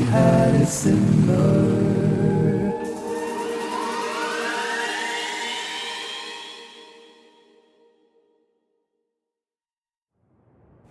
had it similar.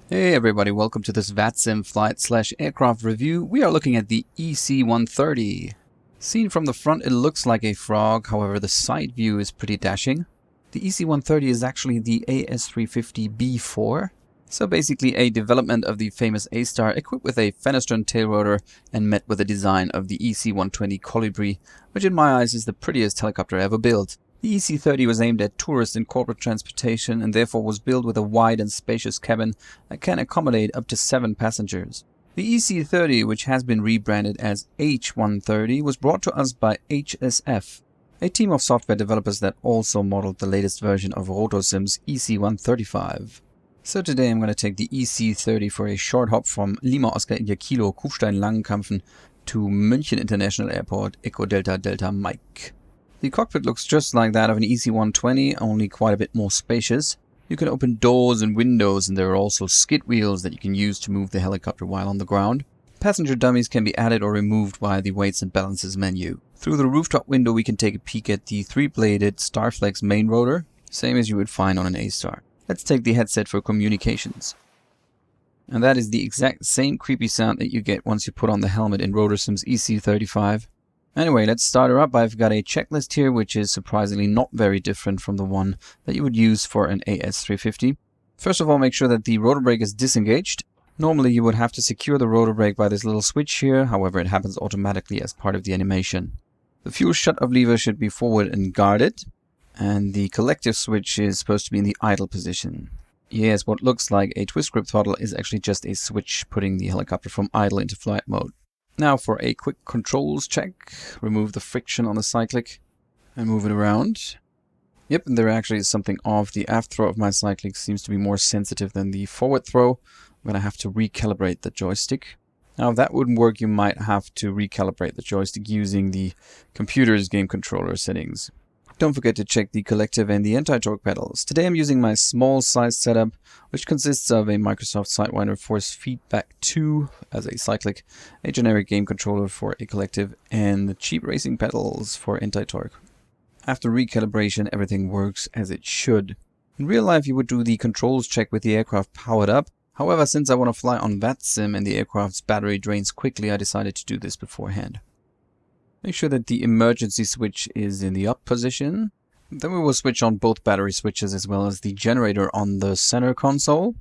Hey everybody, welcome to this Vatsim flight/aircraft review. We are looking at the EC-130. Seen from the front it looks like a frog, however the side view is pretty dashing. The EC-130 is actually the AS350B4, so basically a development of the famous A-Star equipped with a Fenestron tail rotor and met with a design of the EC-120 Colibri, which in my eyes is the prettiest helicopter ever built. The EC-30 was aimed at tourist and corporate transportation and therefore was built with a wide and spacious cabin that can accommodate up to 7 passengers. The EC-30, which has been rebranded as H-130, was brought to us by HSF, a team of software developers that also modeled the latest version of Rotosim's EC-135. So today I'm going to take the EC-30 for a short hop from Lima Oscar India Kilo Kufstein Langenkampfen to München International Airport Echo Delta Delta Mike. The cockpit looks just like that of an EC-120, only quite a bit more spacious. You can open doors and windows, and there are also skid wheels that you can use to move the helicopter while on the ground. Passenger dummies can be added or removed via the weights and balances menu. Through the rooftop window we can take a peek at the 3-bladed Starflex main rotor, same as you would find on an A-Star. Let's take the headset for communications. And that is the exact same creepy sound that you get once you put on the helmet in Rotosim's EC-35. Anyway, let's start her up. I've got a checklist here which is surprisingly not very different from the one that you would use for an AS350. First of all, make sure that the rotor brake is disengaged. Normally you would have to secure the rotor brake by this little switch here, however it happens automatically as part of the animation. The fuel shut-off lever should be forward and guarded, and the collective switch is supposed to be in the idle position. Yes, what looks like a twist grip throttle is actually just a switch putting the helicopter from idle into flight mode. Now for a quick controls check, remove the friction on the cyclic and move it around. Yep, and there actually is something off. The aft throw of my cyclic seems to be more sensitive than the forward throw. I'm going to have to recalibrate the joystick. Now if that wouldn't work, you might have to recalibrate the joystick using the computer's game controller settings. Don't forget to check the collective and the anti-torque pedals. Today I'm using my small size setup, which consists of a Microsoft Sidewinder Force Feedback 2 as a cyclic, a generic game controller for a collective, and the cheap racing pedals for anti-torque. After recalibration, everything works as it should. In real life you would do the controls check with the aircraft powered up. However, since I want to fly on Vatsim and the aircraft's battery drains quickly, I decided to do this beforehand. Make sure that the emergency switch is in the up position. Then we will switch on both battery switches as well as the generator on the center console.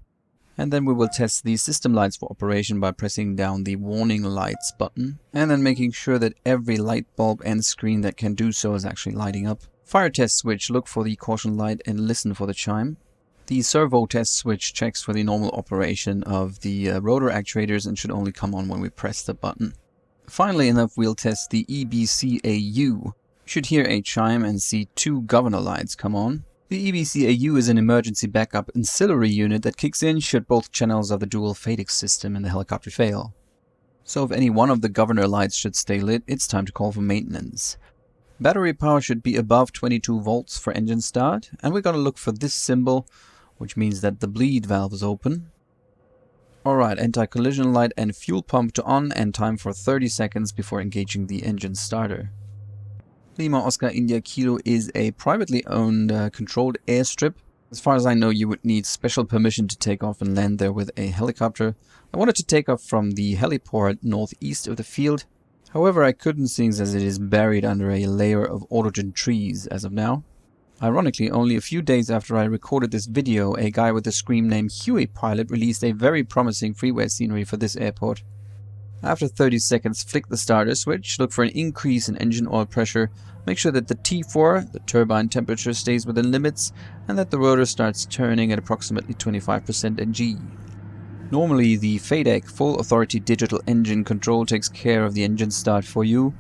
And then we will test the system lights for operation by pressing down the warning lights button. And then making sure that every light bulb and screen that can do so is actually lighting up. Fire test switch, look for the caution light and listen for the chime. The servo test switch checks for the normal operation of the rotor actuators and should only come on when we press the button. Finally enough, we'll test the EBCAU. You should hear a chime and see 2 governor lights come on. The EBCAU is an emergency backup ancillary unit that kicks in should both channels of the dual FADEX system in the helicopter fail. So if any one of the governor lights should stay lit, it's time to call for maintenance. Battery power should be above 22 volts for engine start, and we're going to look for this symbol, which means that the bleed valve is open. Alright, anti-collision light and fuel pump to on, and time for 30 seconds before engaging the engine starter. Lima Oscar India Kilo is a privately owned controlled airstrip. As far as I know, you would need special permission to take off and land there with a helicopter. I wanted to take off from the heliport northeast of the field. However, I couldn't, seeing as it is buried under a layer of autogen trees as of now. Ironically, only a few days after I recorded this video, a guy with the screen name Huey Pilot released a very promising freeware scenery for this airport. After 30 seconds, flick the starter switch, look for an increase in engine oil pressure, make sure that the T4, the turbine temperature, stays within limits, and that the rotor starts turning at approximately 25% NG. Normally, the FADEC Full Authority Digital Engine Control takes care of the engine start for you.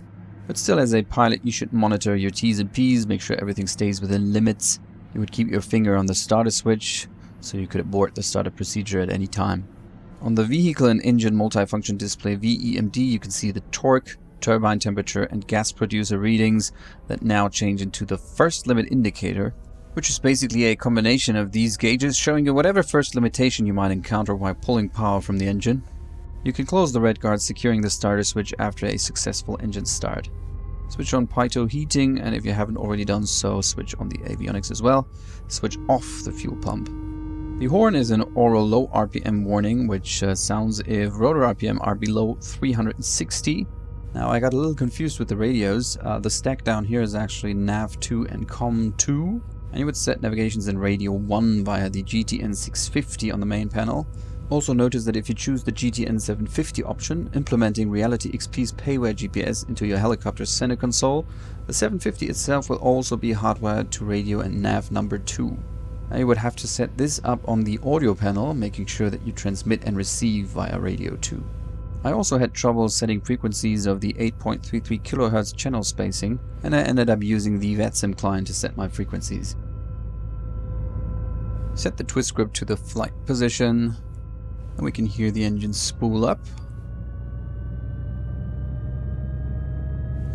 But still, as a pilot, you should monitor your T's and P's, make sure everything stays within limits. You would keep your finger on the starter switch, so you could abort the startup procedure at any time. On the Vehicle and Engine Multifunction Display VEMD, you can see the torque, turbine temperature, and gas producer readings that now change into the first limit indicator, which is basically a combination of these gauges showing you whatever first limitation you might encounter while pulling power from the engine. You can close the red guard securing the starter switch after a successful engine start. Switch on pitot heating, and if you haven't already done so, switch on the avionics as well. Switch off the fuel pump. The horn is an oral low RPM warning, which sounds if rotor RPM are below 360. Now I got a little confused with the radios. The stack down here is actually nav2 and com2. And you would set navigations in radio 1 via the GTN 650 on the main panel. Also notice that if you choose the GTN 750 option, implementing Reality XP's payware GPS into your helicopter's center console, the 750 itself will also be hardwired to radio and nav number 2. Now you would have to set this up on the audio panel, making sure that you transmit and receive via radio 2. I also had trouble setting frequencies of the 8.33 kHz channel spacing, and I ended up using the Vatsim client to set my frequencies. Set the twist grip to the flight position, and we can hear the engine spool up.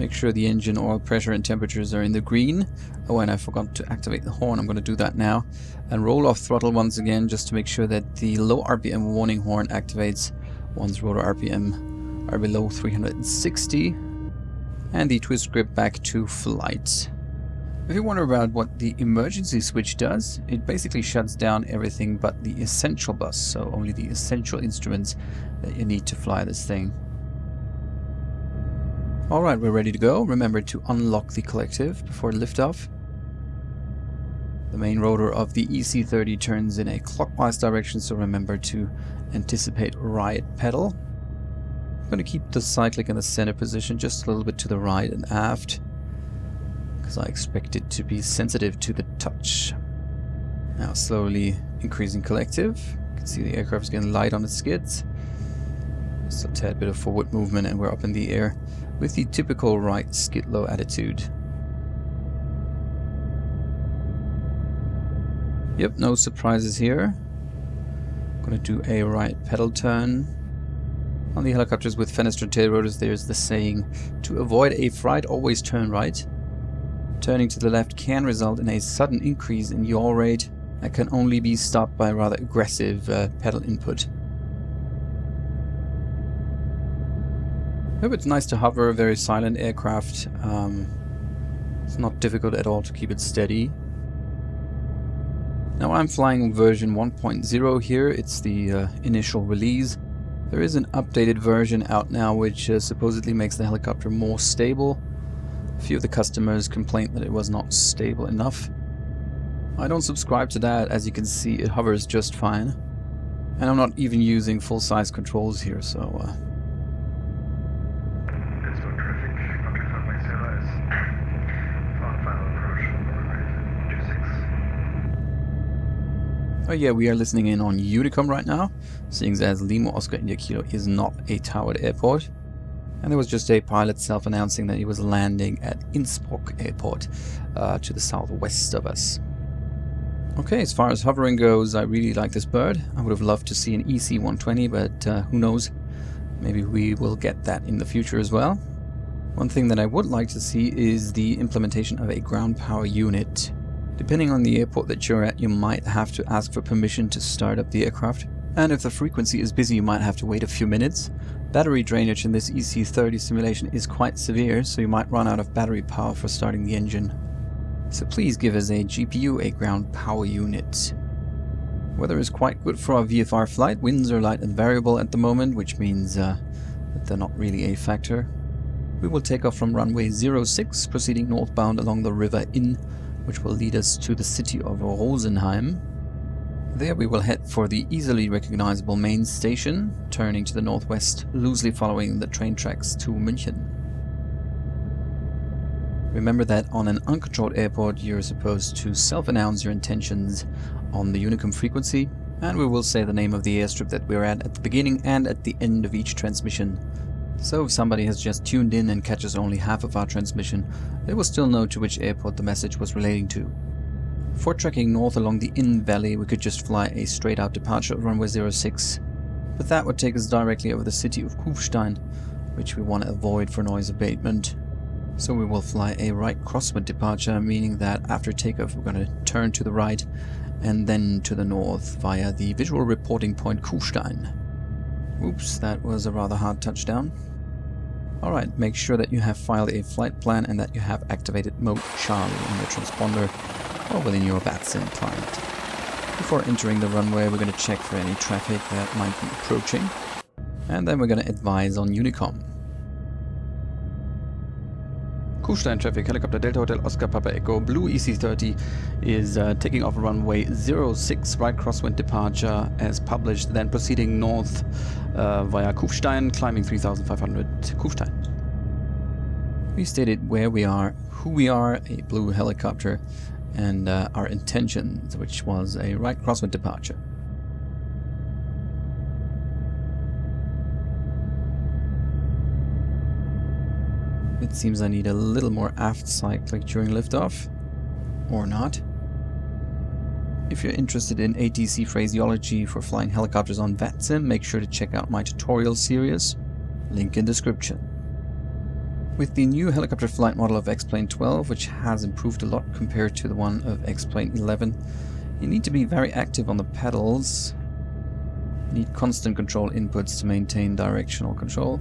Make sure the engine oil pressure and temperatures are in the green. Oh, and I forgot to activate the horn. I'm going to do that now. And roll off throttle once again, just to make sure that the low RPM warning horn activates once rotor RPM are below 360. And the twist grip back to flight. If you wonder about what the emergency switch does, it basically shuts down everything but the essential bus, so only the essential instruments that you need to fly this thing. Alright, we're ready to go. Remember to unlock the collective before liftoff. The main rotor of the EC30 turns in a clockwise direction, so remember to anticipate right pedal. I'm going to keep the cyclic in the center position, just a little bit to the right and aft, because I expect it to be sensitive to the touch. Now slowly increasing collective. You can see the aircraft is getting light on its skids. Just a tad bit of forward movement and we're up in the air with the typical right skid low attitude. Yep, no surprises here. I'm gonna do a right pedal turn. On the helicopters with fenestra tail rotors, there's the saying, to avoid a fright, always turn right. Turning to the left can result in a sudden increase in yaw rate that can only be stopped by rather aggressive pedal input. It's nice to hover a very silent aircraft. It's not difficult at all to keep it steady. Now I'm flying version 1.0 here. It's the initial release. There is an updated version out now which supposedly makes the helicopter more stable. A few of the customers complained that it was not stable enough. I don't subscribe to that. As you can see, it hovers just fine. And I'm not even using full-size controls here, so... Oh yeah, we are listening in on Unicom right now, seeing as Lima Oscar India Kilo is not a towered airport. And there was just a pilot self-announcing that he was landing at Innsbruck Airport, to the southwest of us. Okay, as far as hovering goes, I really like this bird. I would have loved to see an EC120, but who knows, maybe we will get that in the future as well. One thing that I would like to see is the implementation of a ground power unit. Depending on the airport that you're at, you might have to ask for permission to start up the aircraft. And if the frequency is busy, you might have to wait a few minutes. Battery drainage in this EC30 simulation is quite severe, so you might run out of battery power for starting the engine. So please give us a GPU, a ground power unit. Weather is quite good for our VFR flight. Winds are light and variable at the moment, which means that they're not really a factor. We will take off from runway 06, proceeding northbound along the River Inn, which will lead us to the city of Rosenheim. There we will head for the easily recognizable main station, turning to the northwest, loosely following the train tracks to München. Remember that on an uncontrolled airport you're supposed to self-announce your intentions on the Unicom frequency, and we will say the name of the airstrip that we're at the beginning and at the end of each transmission. So if somebody has just tuned in and catches only half of our transmission, they will still know to which airport the message was relating to. For trekking north along the Inn Valley, we could just fly a straight-out departure of runway 06, but that would take us directly over the city of Kufstein, which we want to avoid for noise abatement. So we will fly a right crosswind departure, meaning that after takeoff we're going to turn to the right and then to the north via the visual reporting point Kufstein. Oops, that was a rather hard touchdown. Alright, make sure that you have filed a flight plan and that you have activated Mode Charlie on the transponder or within your Vatsim client. Before entering the runway, we're going to check for any traffic that might be approaching, and then we're going to advise on Unicom. Kufstein traffic, helicopter Delta Hotel Oscar Papa Echo, Blue EC30 is taking off runway 06, right crosswind departure as published, then proceeding north via Kufstein, climbing 3500 Kufstein. We stated where we are, who we are, a blue helicopter, and our intentions, which was a right crosswind departure. It seems I need a little more aft cyclic during liftoff, or not. If you're interested in ATC phraseology for flying helicopters on Vatsim, make sure to check out my tutorial series, link in description. With the new helicopter flight model of X-Plane 12, which has improved a lot compared to the one of X-Plane 11, you need to be very active on the pedals, you need constant control inputs to maintain directional control.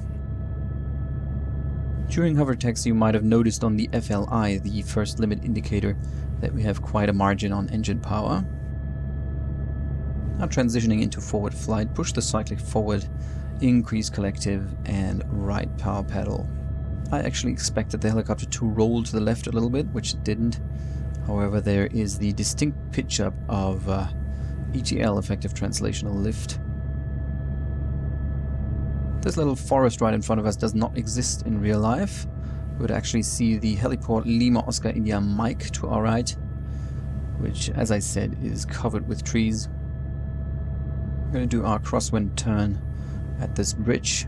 During hover taxi, you might have noticed on the FLI, the first limit indicator, that we have quite a margin on engine power. Now transitioning into forward flight, push the cyclic forward, increase collective and right power pedal. I actually expected the helicopter to roll to the left a little bit, which it didn't. However, there is the distinct pitch up of ETL, effective translational lift. This little forest right in front of us does not exist in real life. We would actually see the heliport Lima Oscar India Mike to our right, which, as I said, is covered with trees. We're going to do our crosswind turn at this bridge.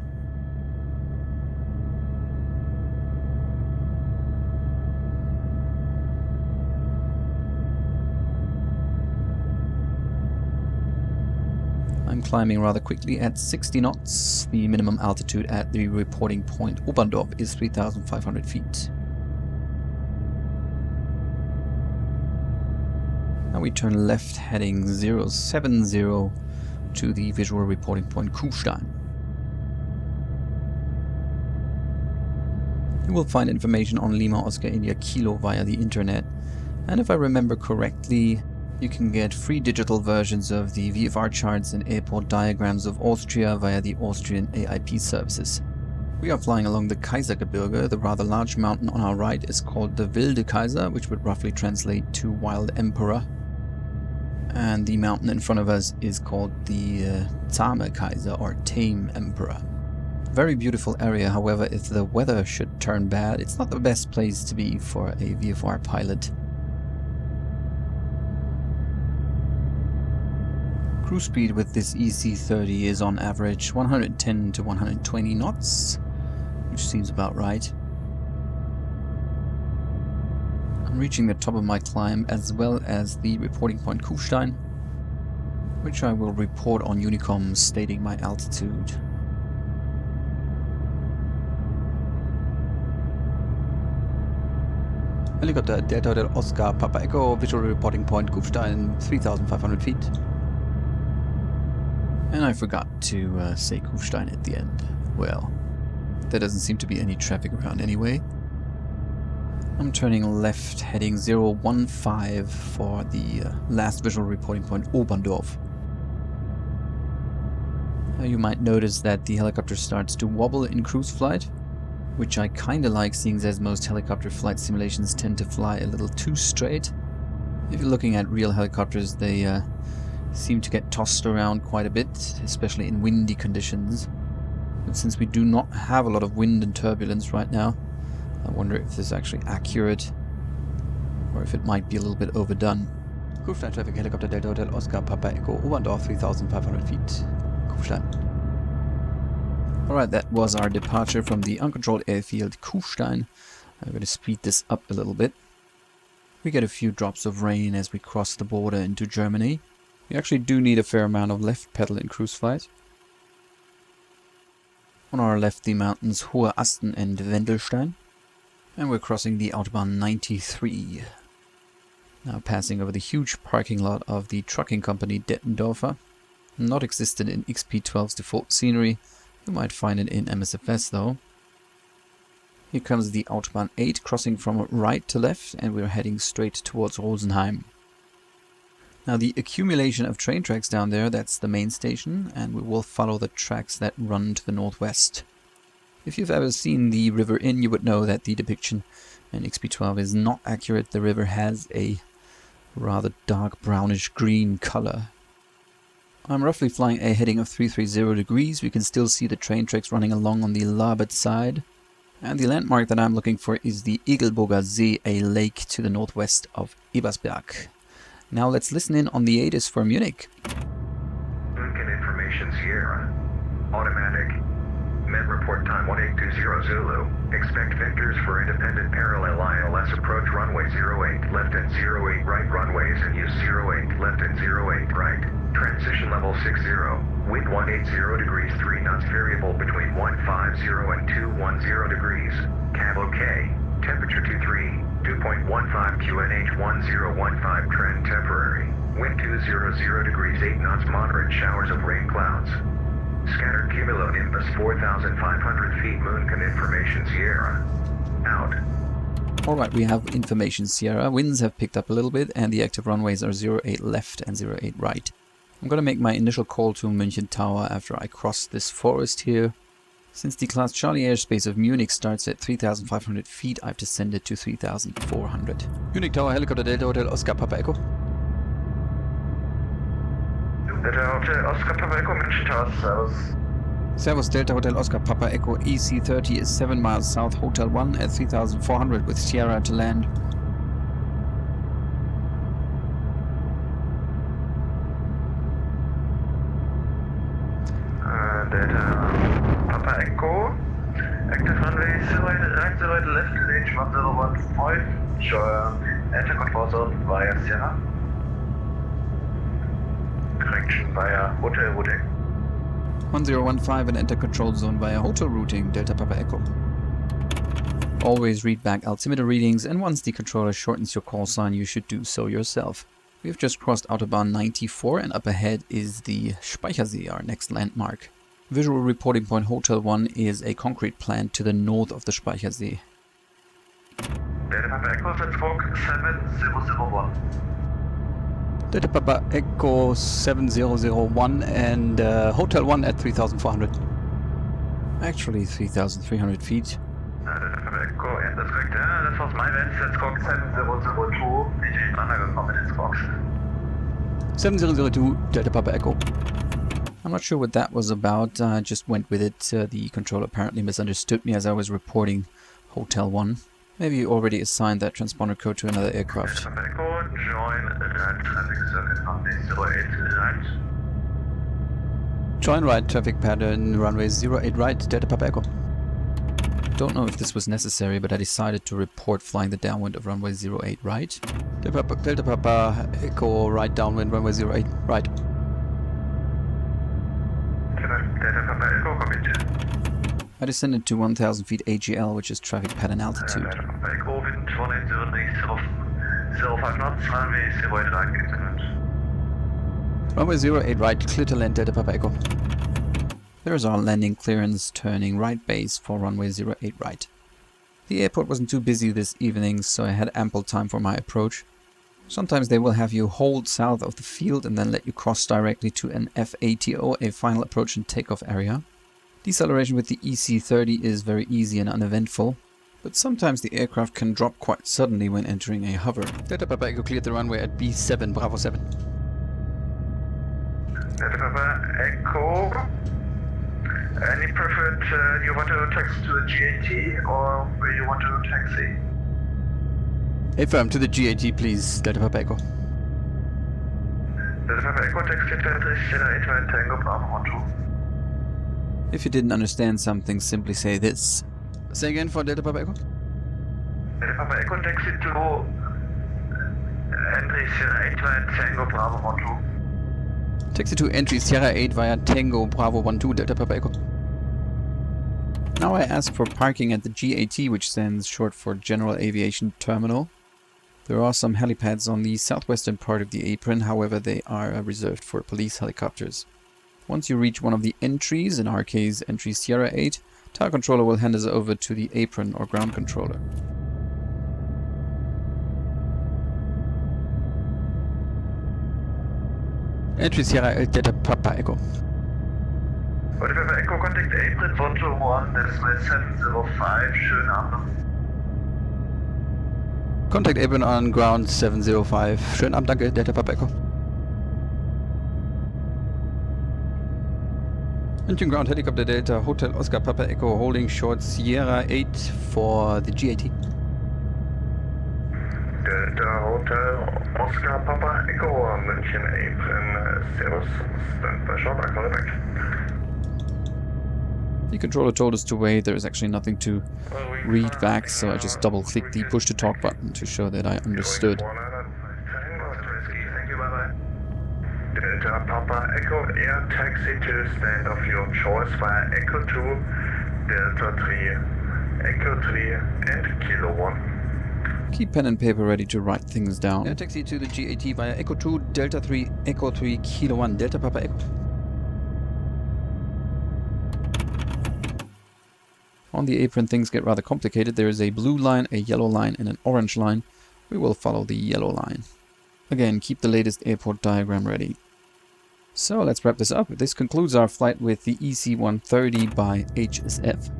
I'm climbing rather quickly at 60 knots. The minimum altitude at the reporting point Oberndorf is 3,500 feet. Now we turn left heading 070 to the visual reporting point Kufstein. You will find information on Lima Oscar India Kilo via the internet, and if I remember correctly, you can get free digital versions of the VFR charts and airport diagrams of Austria via the Austrian AIP services. We are flying along the Kaisergebirge. The rather large mountain on our right is called the Wilde Kaiser, which would roughly translate to Wild Emperor. And the mountain in front of us is called the Zahme Kaiser, or Tame Emperor. Very beautiful area, however, if the weather should turn bad, it's not the best place to be for a VFR pilot. Cruise speed with this EC30 is on average 110 to 120 knots, which seems about right. I'm reaching the top of my climb as well as the reporting point Kufstein, which I will report on Unicom stating my altitude. Helicopter Delta Hotel Oscar Papa Echo, visual reporting point Kufstein, 3,500 feet. And I forgot to say Kufstein at the end. Well, there doesn't seem to be any traffic around anyway. I'm turning left, heading 015 for the last visual reporting point, Oberndorf. Now you might notice that the helicopter starts to wobble in cruise flight, which I kinda like, seeing as most helicopter flight simulations tend to fly a little too straight. If you're looking at real helicopters, they seem to get tossed around quite a bit, especially in windy conditions. But since we do not have a lot of wind and turbulence right now, I wonder if this is actually accurate, or if it might be a little bit overdone. Kufstein traffic, helicopter Delta Hotel Oscar Papa Echo, Oberndorf, 3,500 feet. Kufstein. Alright, that was our departure from the uncontrolled airfield Kufstein. I'm going to speed this up a little bit. We get a few drops of rain as we cross the border into Germany. We actually do need a fair amount of left pedal in cruise flight. On our left, the mountains Hohe Asten and Wendelstein. And we're crossing the Autobahn 93. Now passing over the huge parking lot of the trucking company Dettendorfer. Not existent in XP12's default scenery. You might find it in MSFS though. Here comes the Autobahn 8 crossing from right to left, and we're heading straight towards Rosenheim. Now the accumulation of train tracks down there, that's the main station, and we will follow the tracks that run to the northwest. If you've ever seen the River Inn, you would know that the depiction in XP12 is not accurate. The river has a rather dark brownish green color. I'm roughly flying a heading of 330 degrees. We can still see the train tracks running along on the larboard side. And the landmark that I'm looking for is the Egelburger See, a lake to the northwest of Ebersberg. Now let's listen in on the ATIS for Munich. Lincoln Information Sierra. Automatic. Met report time 1820 Zulu. Expect vectors for independent parallel ILS approach runway 08 left and 08 right runways and use 08 left and 08 right. Transition level 60. Wind 180 degrees 3 knots variable between 150 and 210 degrees. Cav OK. Temperature 23. 2.15 QNH 1015 trend temporary. Wind 200 degrees 8 knots moderate showers of rain clouds. Scattered cumulonimbus 4,500 feet Moonkin Information Sierra. Out. Alright, we have Information Sierra. Winds have picked up a little bit and the active runways are 08 left and 08 right. I'm gonna make my initial call to München Tower after I cross this forest here. Since the Class Charlie airspace of Munich starts at 3,500 feet, I've descended to 3,400. Munich Tower, Helicopter Delta Hotel Oscar Papa Echo. Delta Hotel Oscar Papa Echo, München Tower, Servus. Servus Delta Hotel Oscar Papa Echo, EC30 is 7 miles south, Hotel 1 at 3,400 with Sierra to land. Delta Papa Echo. Active runway 08 left, range 1015. Sure. Enter control zone via Sierra. Correction via hotel routing. 1015 and enter control zone via hotel routing, Delta Papa Echo. Always read back altimeter readings, and once the controller shortens your call sign, you should do so yourself. We've just crossed Autobahn 94 and up ahead is the Speichersee, our next landmark. Visual reporting point Hotel 1 is a concrete plant to the north of the Speichersee. Delta Papa Echo, let's walk 7001. Delta Papa Echo 7001 and Hotel 1 at 3,400. Actually 3,300 feet. Delta Papa Echo, yeah, that's correct. That was my bad. Let's walk 7002. Ich bin angekommen ins Box. 7002, Delta Papa Echo. I'm not sure what that was about, I just went with it. The controller apparently misunderstood me as I was reporting Hotel 1. Maybe you already assigned that transponder code to another aircraft. Delta Papa Echo, join right traffic circuit on the 08 right. Join right traffic pattern, runway 08 right, Delta Papa Echo. Don't know if this was necessary, but I decided to report flying the downwind of runway 08 right. Delta Papa Echo right downwind, runway 08 right. Delta Papa Echo, commit. I descended to 1,000 feet AGL, which is traffic pattern altitude. Delta Papa Echo, wind 180 05 knots, runway 08 right, Runway 08 right, clear to land, Delta Papa Echo. There's our landing clearance, turning right base for runway 08 right. The airport wasn't too busy this evening, so I had ample time for my approach. Sometimes they will have you hold south of the field and then let you cross directly to an FATO, a final approach and takeoff area. Deceleration with the EC30 is very easy and uneventful, but sometimes the aircraft can drop quite suddenly when entering a hover. Delta Papa Echo cleared the runway at B7, Bravo 7. Delta Papa Echo. Any preferred, you want to taxi to the GAT or where you want to taxi? Affirm to the GAT, please, Delta Papa Echo. Delta Papa Echo, taxi to Sierra 8 Tango Bravo 12. If you didn't understand something, simply say this. Say again for Delta Papa Echo. Delta Papa Echo, taxi to entry Sierra 8 Tango Bravo 12. Taxi to entry Sierra 8 via Tango Bravo 12, Delta Papa Echo. Now I ask for parking at the GAT, which stands short for General Aviation Terminal. There are some helipads on the southwestern part of the apron, however they are reserved for police helicopters. Once you reach one of the entries, in our case entry Sierra 8, tower controller will hand us over to the apron or ground controller. Entry Sierra 8 Delta Papa Echo. Whatever Echo contact apron 121, that's my 705, schönen Abend noch. Contact apron on ground 705. Schönen Abend, danke, Delta Papa Echo. Engine ground helicopter Delta Hotel Oscar Papa Echo holding short Sierra 8 for the GAT. Delta Hotel Oscar Papa Echo, München apron, Servus, stand by short, I call it back. The controller told us to wait. There is actually nothing to read back, so I just double-clicked the push to talk button to show that I understood. Thank you, bye-bye. Delta Papa Echo Air taxi to stand of your choice via Echo 2, Delta 3, Echo 3 and Kilo 1. Keep pen and paper ready to write things down. Air taxi to the GAT via Echo 2, Delta 3, Echo 3, Kilo 1, Delta Papa Echo. On the apron things get rather complicated. There is a blue line, a yellow line and an orange line. We will follow the yellow line. Again, keep the latest airport diagram ready. So let's wrap this up. This concludes our flight with the EC130 by HSF.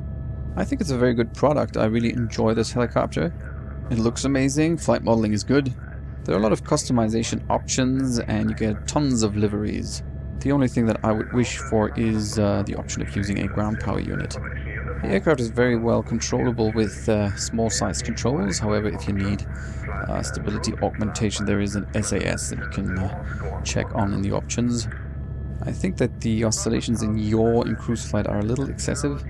I think it's a very good product. I really enjoy this helicopter. It looks amazing, flight modeling is good. There are a lot of customization options and you get tons of liveries. The only thing that I would wish for is the option of using a ground power unit. The aircraft is very well controllable with small size controls. However, if you need stability augmentation, there is an SAS that you can check on in the options. I think that the oscillations in yaw in cruise flight are a little excessive,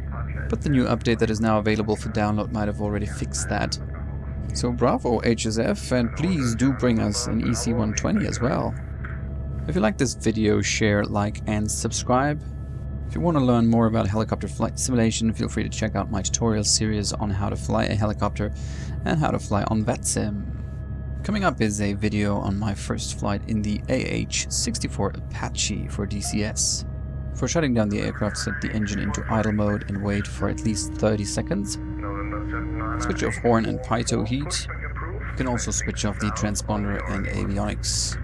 but the new update that is now available for download might have already fixed that. So bravo HSF, and please do bring us an EC120 as well. If you like this video, share, like and subscribe. If you want to learn more about helicopter flight simulation, feel free to check out my tutorial series on how to fly a helicopter and how to fly on Vatsim. Coming up is a video on my first flight in the AH-64 Apache for DCS. For shutting down the aircraft, set the engine into idle mode and wait for at least 30 seconds. Switch off horn and pitot heat. You can also switch off the transponder and avionics.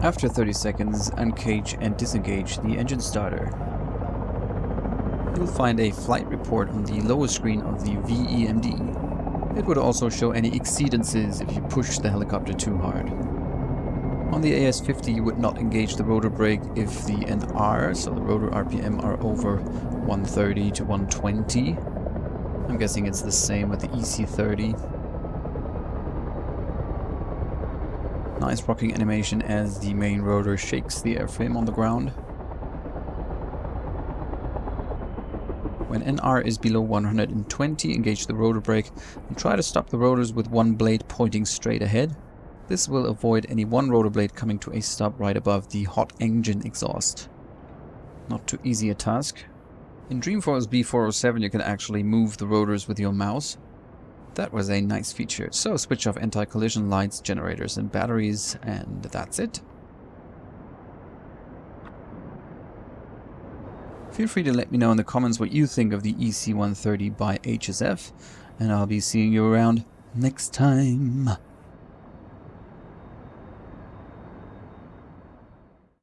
After 30 seconds, uncage and disengage the engine starter. You'll find a flight report on the lower screen of the VEMD. It would also show any exceedances if you push the helicopter too hard. On the AS50 you would not engage the rotor brake if the NR, so the rotor RPM, are over 130 to 120. I'm guessing it's the same with the EC30. Nice rocking animation as the main rotor shakes the airframe on the ground. When NR is below 120, engage the rotor brake and try to stop the rotors with one blade pointing straight ahead. This will avoid any one rotor blade coming to a stop right above the hot engine exhaust. Not too easy a task. In Dreamforce B407 you can actually move the rotors with your mouse. That was a nice feature. So switch off anti-collision lights, generators and batteries, and that's it. Feel free to let me know in the comments what you think of the EC130 by HSF, and I'll be seeing you around next time.